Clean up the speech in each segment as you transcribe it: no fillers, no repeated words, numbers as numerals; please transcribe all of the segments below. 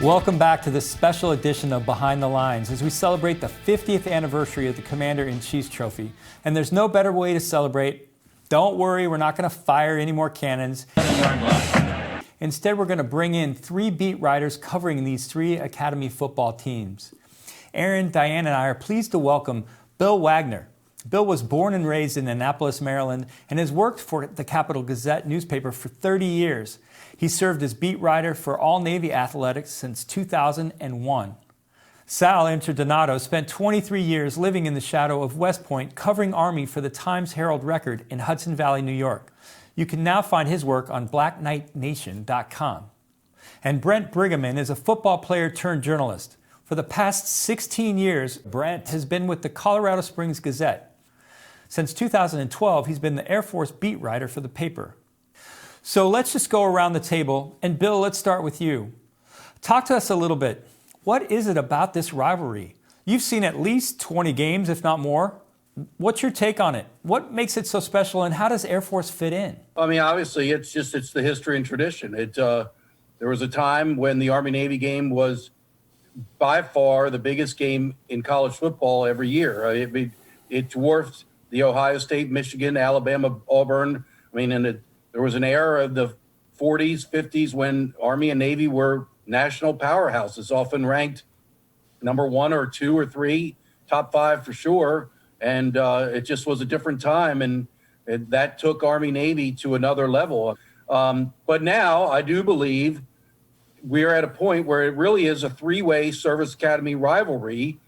Welcome back to this special edition of Behind the Lines as we celebrate the 50th anniversary of the Commander-in-Chief's Trophy. And there's no better way to celebrate. Don't worry, we're not going to fire any more cannons. Instead, we're going to bring in 3 beat writers covering these 3 Academy football teams. Aaron, Diane, and I are pleased to welcome Bill Wagner. Bill was born and raised in Annapolis, Maryland, and has worked for the Capital Gazette newspaper for 30 years. He served as beat writer for All Navy Athletics since 2001. Sal Interdonato spent 23 years living in the shadow of West Point, covering Army for the Times-Herald-Record in Hudson Valley, New York. You can now find his work on BlackKnightNation.com. And Brent Brigham is a football player turned journalist. For the past 16 years, Brent has been with the Colorado Springs Gazette. Since 2012, he's been the Air Force beat writer for the paper. So let's just go around the table. And Bill, let's start with you. Talk to us a little bit. What is it about this rivalry? You've seen at least 20 games, if not more. What's your take on it? What makes it so special, and how does Air Force fit in? I mean, obviously, it's the history and tradition. There was a time when the Army-Navy game was by far the biggest game in college football every year. It dwarfed the Ohio State, Michigan, Alabama, Auburn. I mean, there was an era of the 40s, 50s when Army and Navy were national powerhouses, often ranked number 1 or 2 or 3, top 5 for sure. And it just was a different time, and that took Army-Navy to another level. But now I do believe we're at a point where it really is a 3-way service academy rivalry.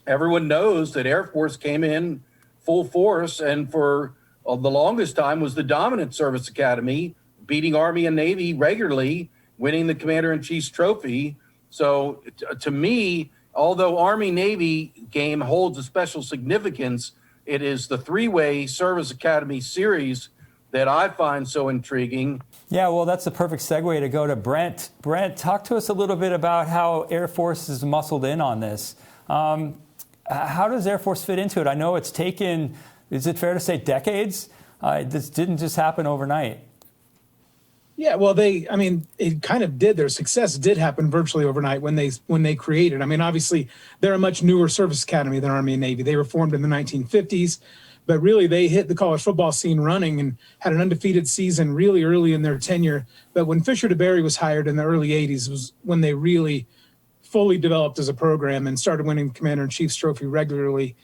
Everyone knows that Air Force came in full force and for the longest time was the dominant service academy, beating Army and Navy regularly, winning the Commander-in-Chief's Trophy. So to me, although Army-Navy game holds a special significance, it is the 3-way service academy series that I find so intriguing. Yeah, well, that's the perfect segue to go to Brent. Brent, talk to us a little bit about how Air Force is muscled in on this. How does Air Force fit into it? I know it's taken, is it fair to say, decades? This didn't just happen overnight. Yeah, well, it kind of did. Their success did happen virtually overnight when they created. I mean, obviously, they're a much newer service academy than Army and Navy. They were formed in the 1950s, but really they hit the college football scene running and had an undefeated season really early in their tenure. But when Fisher DeBerry was hired in the early 80s was when they really fully developed as a program and started winning the Commander-in-Chief's Trophy regularly.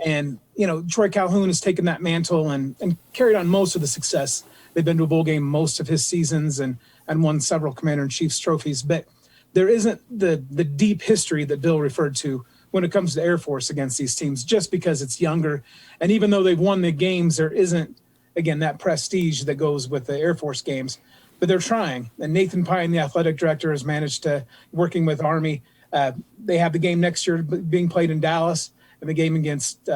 And, Troy Calhoun has taken that mantle and carried on most of the success. They've been to a bowl game most of his seasons and won several Commander-in-Chief's trophies. But there isn't the deep history that Bill referred to when it comes to Air Force against these teams, just because it's younger. And even though they've won the games, there isn't, again, that prestige that goes with the Air Force games. But they're trying. And Nathan Pine, the athletic director, has managed to, working with Army, they have the game next year being played in Dallas, and the game against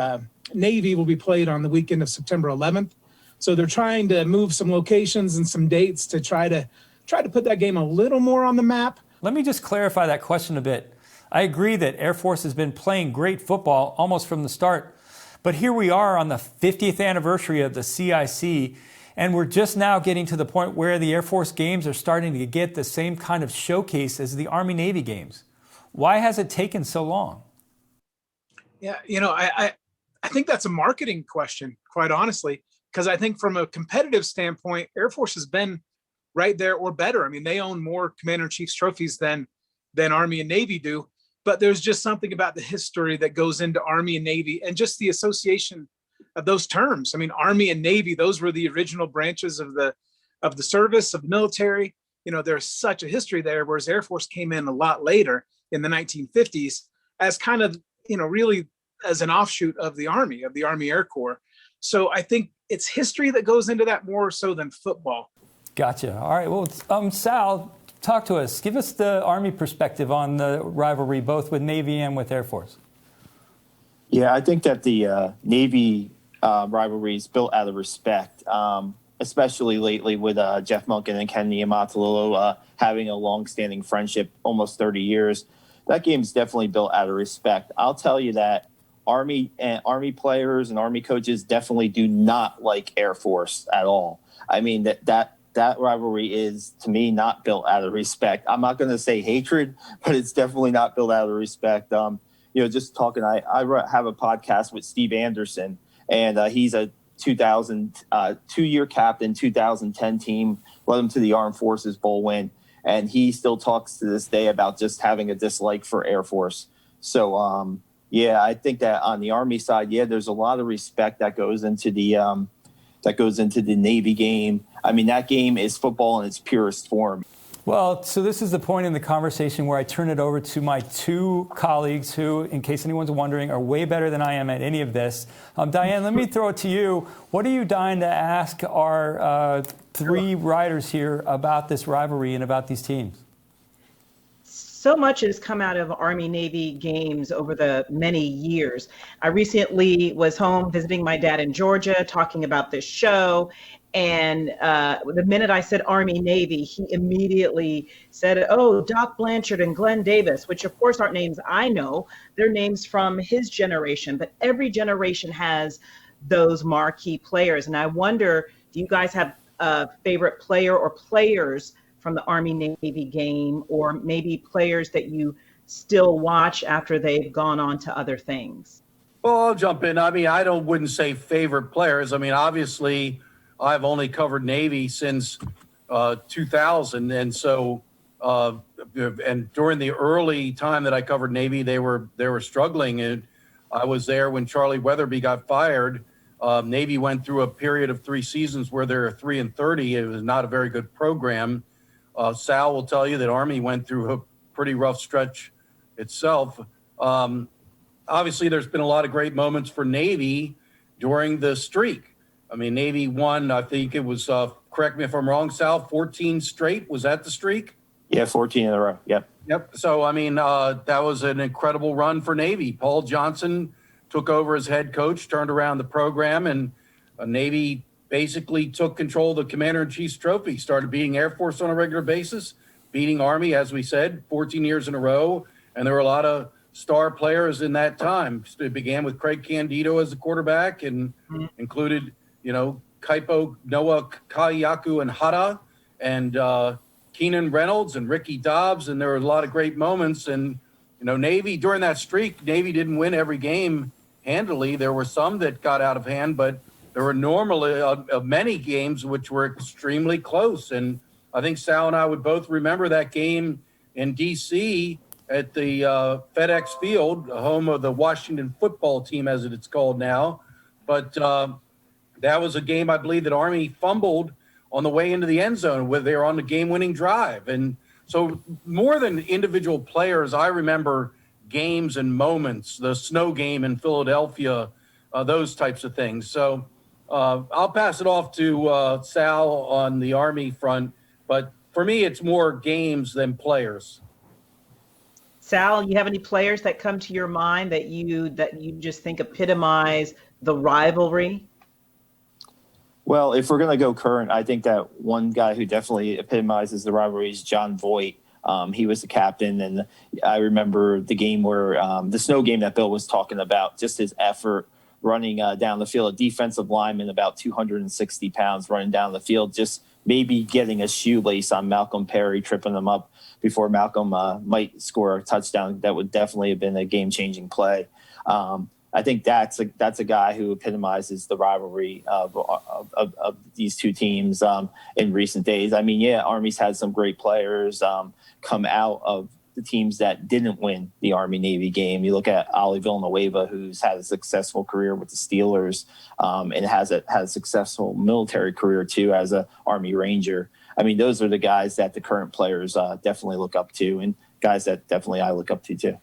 Navy will be played on the weekend of September 11th. So they're trying to move some locations and some dates to try to put that game a little more on the map. Let me just clarify that question a bit. I agree that Air Force has been playing great football almost from the start. But here we are on the 50th anniversary of the CIC, and we're just now getting to the point where the Air Force games are starting to get the same kind of showcase as the Army-Navy games. Why has it taken so long? Yeah, I think that's a marketing question, quite honestly, because I think from a competitive standpoint, Air Force has been right there or better. I mean, they own more Commander-in-Chief's trophies than Army and Navy do. But there's just something about the history that goes into Army and Navy and just the association of those terms. I mean, Army and Navy, those were the original branches of the service, of the military. There's such a history there, whereas Air Force came in a lot later in the 1950s as kind of, really as an offshoot of the Army Air Corps. So I think it's history that goes into that more so than football. Gotcha. All right. Well, Sal, talk to us. Give us the Army perspective on the rivalry, both with Navy and with Air Force. Yeah, I think that the Navy rivalry is built out of respect, especially lately with Jeff Monken and Ken Niumatalolo having a long-standing friendship, almost 30 years. That game is definitely built out of respect. I'll tell you that Army players and Army coaches definitely do not like Air Force at all. I mean, that that rivalry is, to me, not built out of respect. I'm not going to say hatred, but it's definitely not built out of respect. Just talking, I have a podcast with Steve Anderson, and he's a 2-year captain, 2010 team, led him to the Armed Forces Bowl win. And he still talks to this day about just having a dislike for Air Force. So, I think that on the Army side, there's a lot of respect that goes into the Navy game. I mean, that game is football in its purest form. Well, so this is the point in the conversation where I turn it over to my two colleagues who, in case anyone's wondering, are way better than I am at any of this. Diane, let me throw it to you. What are you dying to ask our three riders here about this rivalry and about these teams? So much has come out of Army-Navy games over the many years. I recently was home visiting my dad in Georgia, talking about this show. And the minute I said Army-Navy, he immediately said, oh, Doc Blanchard and Glenn Davis, which of course aren't names I know. They're names from his generation. But every generation has those marquee players. And I wonder, do you guys have a favorite player or players from the Army-Navy game, or maybe players that you still watch after they've gone on to other things? Well, I'll jump in. I mean, wouldn't say favorite players. I mean, obviously, I've only covered Navy since 2000. And so, and during the early time that I covered Navy, they were struggling. And I was there when Charlie Weatherby got fired. Navy went through a period of 3 seasons where they were 3-30. It was not a very good program. Sal will tell you that Army went through a pretty rough stretch itself. Obviously, there's been a lot of great moments for Navy during the streak. I mean, Navy won, I think it was, correct me if I'm wrong, Sal, 14 straight. Was that the streak? Yeah, 14 in a row. Yep. So, I mean, that was an incredible run for Navy. Paul Johnson took over as head coach, turned around the program, and Navy basically took control of the Commander-in-Chief's trophy, started beating Air Force on a regular basis, beating Army, as we said, 14 years in a row. And there were a lot of star players in that time. It began with Craig Candido as the quarterback and included, Kaipo, Noah Kayaku and Hara and Keenan Reynolds and Ricky Dobbs. And there were a lot of great moments. And, Navy, during that streak, Navy didn't win every game handily. There were some that got out of hand, but there were normally many games which were extremely close. And I think Sal and I would both remember that game in D.C. at the FedEx Field, home of the Washington football team, as it's called now. But that was a game, I believe, that Army fumbled on the way into the end zone where they were on the game-winning drive. And so more than individual players, I remember games and moments, the snow game in Philadelphia, those types of things. So I'll pass it off to Sal on the Army front, but for me, it's more games than players. Sal, you have any players that come to your mind that you just think epitomize the rivalry? Well, if we're going to go current, I think that one guy who definitely epitomizes the rivalry is John Voight. He was the captain, and I remember the game where the snow game that Bill was talking about, just his effort running down the field, a defensive lineman about 260 pounds running down the field, just maybe getting a shoelace on Malcolm Perry, tripping him up before Malcolm might score a touchdown. That would definitely have been a game-changing play. I think that's a guy who epitomizes the rivalry of these two teams in recent days. I mean, yeah, Army's had some great players come out of the teams that didn't win the Army-Navy game. You look at Ollie Villanueva, who's had a successful career with the Steelers and has a successful military career, too, as an Army Ranger. I mean, those are the guys that the current players definitely look up to, and guys that definitely I look up to, too.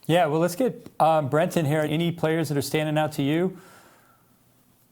Yeah, well, let's get Brent in here. Any players that are standing out to you?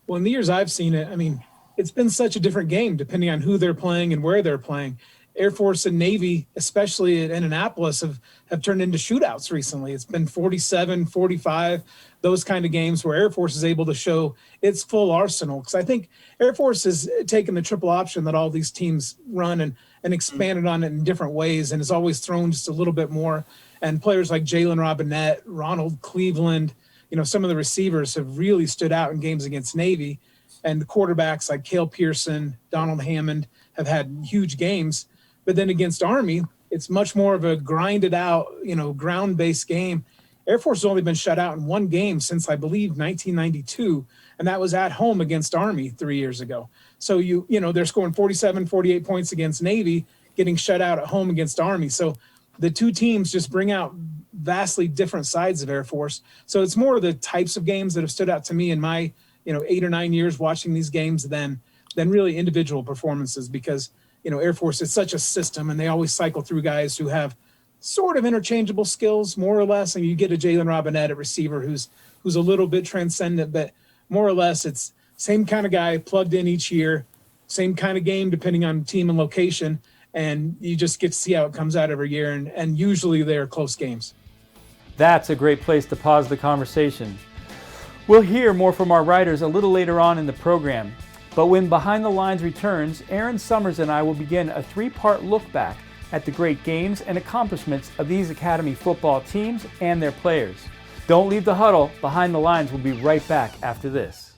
Well, in the years I've seen it, I mean, it's been such a different game depending on who they're playing and where they're playing. Air Force and Navy, especially at Indianapolis, have turned into shootouts recently. It's been 47, 45, those kind of games where Air Force is able to show its full arsenal. Because I think Air Force has taken the triple option that all these teams run and expanded on it in different ways and has always thrown just a little bit more. And players like Jalen Robinette, Ronald Cleveland, some of the receivers have really stood out in games against Navy. and the quarterbacks like Cale Pearson, Donald Hammond have had huge games. But then against Army, it's much more of a grinded out, ground-based game. Air Force has only been shut out in one game since, I believe, 1992, and that was at home against Army 3 years ago. So, they're scoring 47, 48 points against Navy, getting shut out at home against Army. So the two teams just bring out vastly different sides of Air Force. So it's more of the types of games that have stood out to me in my, 8 or 9 years watching these games than really individual performances, because, Air Force is such a system, and they always cycle through guys who have sort of interchangeable skills, more or less. And you get a Jalen Robinette at receiver who's a little bit transcendent, but more or less it's same kind of guy plugged in each year, same kind of game depending on team and location, and you just get to see how it comes out every year, and usually they're close games. That's a great place to pause the conversation. We'll hear more from our writers a little later on in the program, but when Behind the Lines returns, Aaron Summers and I will begin a 3-part look back at the great games and accomplishments of these Academy football teams and their players. Don't leave the huddle. Behind the Lines will be right back after this.